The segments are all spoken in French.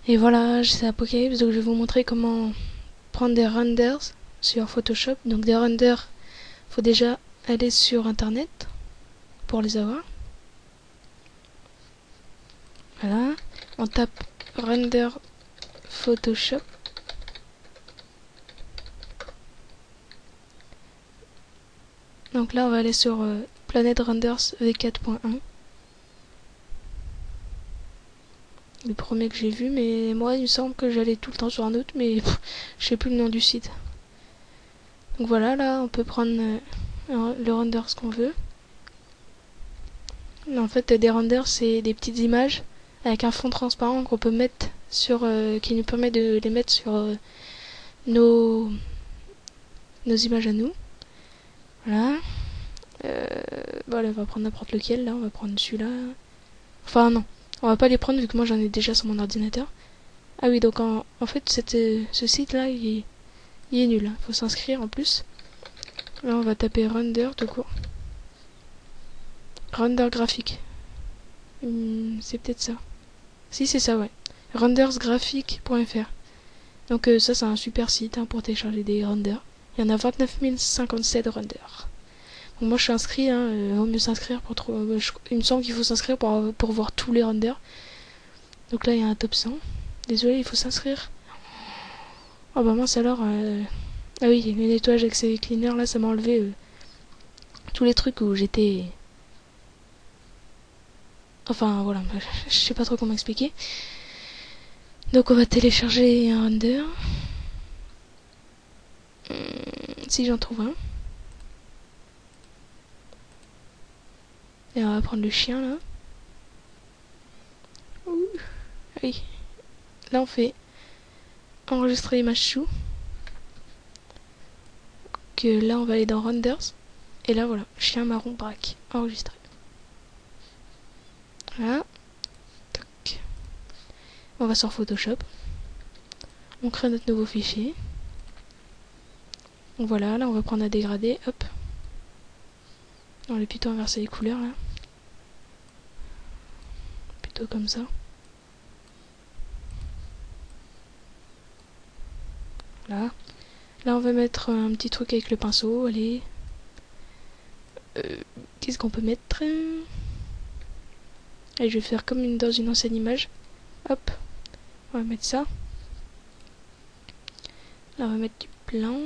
Et voilà, c'est Apocalypse, donc je vais vous montrer comment prendre des renders sur Photoshop. Donc des renders, faut déjà aller sur internet pour les avoir. Voilà, on tape render Photoshop. Donc là on va aller sur Planet Renders v4.1. Le premier que j'ai vu, mais moi il me semble que j'allais tout le temps sur un autre, mais je sais plus le nom du site. Donc voilà, là on peut prendre le render ce qu'on veut. En fait, des renders c'est des petites images avec un fond transparent qu'on peut mettre sur, qui nous permet de les mettre sur nos images à nous. Voilà. Voilà, on va prendre n'importe lequel, là, on va prendre celui-là. Enfin non, on va pas les prendre vu que moi j'en ai déjà sur mon ordinateur. Ah oui, donc en fait ce site-là, il est nul, hein. Faut s'inscrire en plus. Là, on va taper render tout court. Render graphique. C'est peut-être ça. Si, c'est ça, ouais. rendersgraphique.fr. Donc ça, c'est un super site hein, pour télécharger des renders. Il y en a 29 057 renders. Donc moi, je suis inscrit, hein, vaut mieux s'inscrire pour trouver... il me semble qu'il faut s'inscrire pour voir tous les renders. Donc là, il y a un top 100. Désolé, il faut s'inscrire. Oh bah mince alors... Ah oui, le nettoyage avec ces cleaners, là, ça m'a enlevé tous les trucs où j'étais... Enfin, voilà, je sais pas trop comment expliquer. Donc on va télécharger un render. Si j'en trouve un. Et on va prendre le chien là. Ouh. Oui. Là on fait enregistrer image sous. Que là on va aller dans renders. Et là voilà, chien marron braque. Enregistré. Voilà. Toc. On va sur Photoshop. On crée notre nouveau fichier. Donc voilà, là on va prendre un dégradé. Hop. On va plutôt inverser les couleurs là. Plutôt comme ça. Là. Là on va mettre un petit truc avec le pinceau. Allez. Qu'est-ce qu'on peut mettre? Et je vais faire comme dans une ancienne image. Hop. On va mettre ça. Là on va mettre du blanc.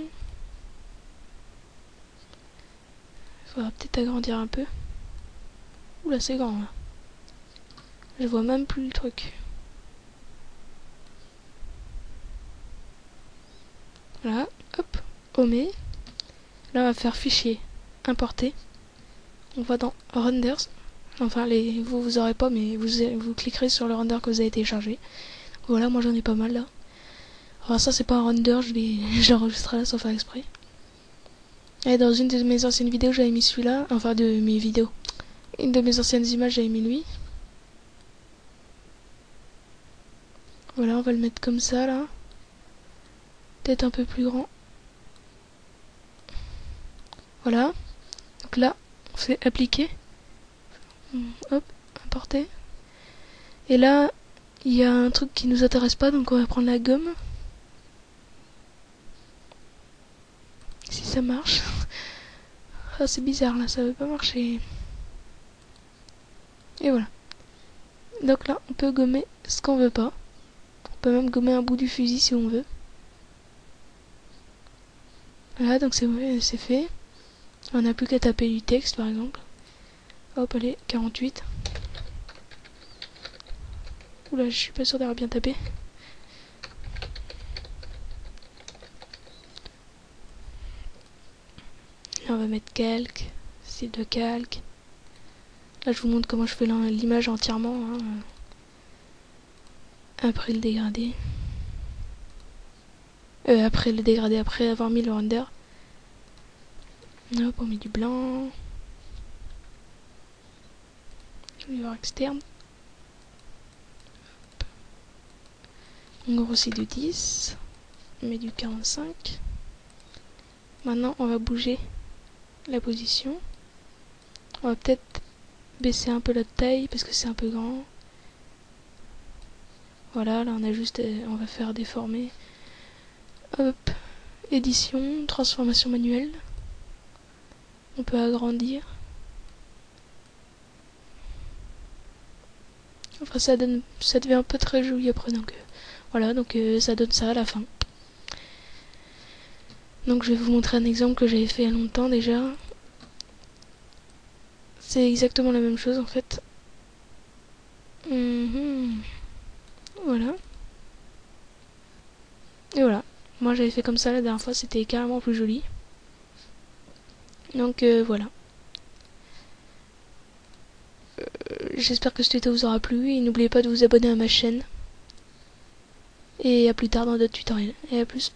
Il faudra peut-être agrandir un peu. Oula, c'est grand là. Je vois même plus le truc. Voilà, hop, omet. Là, on va faire fichier, importer. On va dans renders. Enfin, vous aurez pas, mais vous cliquerez sur le render que vous avez téléchargé. Voilà, moi j'en ai pas mal là. Alors ça, c'est pas un render, je l'ai enregistré là sans faire exprès. Et dans une de mes anciennes vidéos, j'avais mis celui-là. Enfin, de mes vidéos. Une de mes anciennes images, j'avais mis lui. Voilà, on va le mettre comme ça là. Peut-être un peu plus grand. Voilà. Donc là, on fait appliquer. Hop, importer. Et là, il y a un truc qui nous intéresse pas, donc on va prendre la gomme. Si ça marche. Ah, c'est bizarre là, ça veut pas marcher. Et voilà. Donc là, on peut gommer ce qu'on veut pas. On peut même gommer un bout du fusil si on veut. Voilà, donc c'est fait. On n'a plus qu'à taper du texte par exemple. Hop, allez, 48. Oula, je suis pas sûr d'avoir bien tapé. Là, on va mettre calque, style de calque. Là, je vous montre comment je fais l'image entièrement. Hein. Après le dégradé. Après le dégradé, après avoir mis le render. Hop, on met du blanc. Lueur externe. Hop. On grossit de 10. On met du 45. Maintenant, on va bouger la position. On va peut-être baisser un peu la taille parce que c'est un peu grand. Voilà, là on a juste, on va faire déformer. Hop, édition, transformation manuelle. On peut agrandir. Enfin ça devient un peu très joli après, donc voilà, donc ça donne ça à la fin. Donc je vais vous montrer un exemple que j'avais fait il y a longtemps déjà. C'est exactement la même chose en fait. Voilà. Et voilà. Moi j'avais fait comme ça la dernière fois, c'était carrément plus joli. Donc voilà. J'espère que ce tuto vous aura plu et n'oubliez pas de vous abonner à ma chaîne. Et à plus tard dans d'autres tutoriels. Et à plus.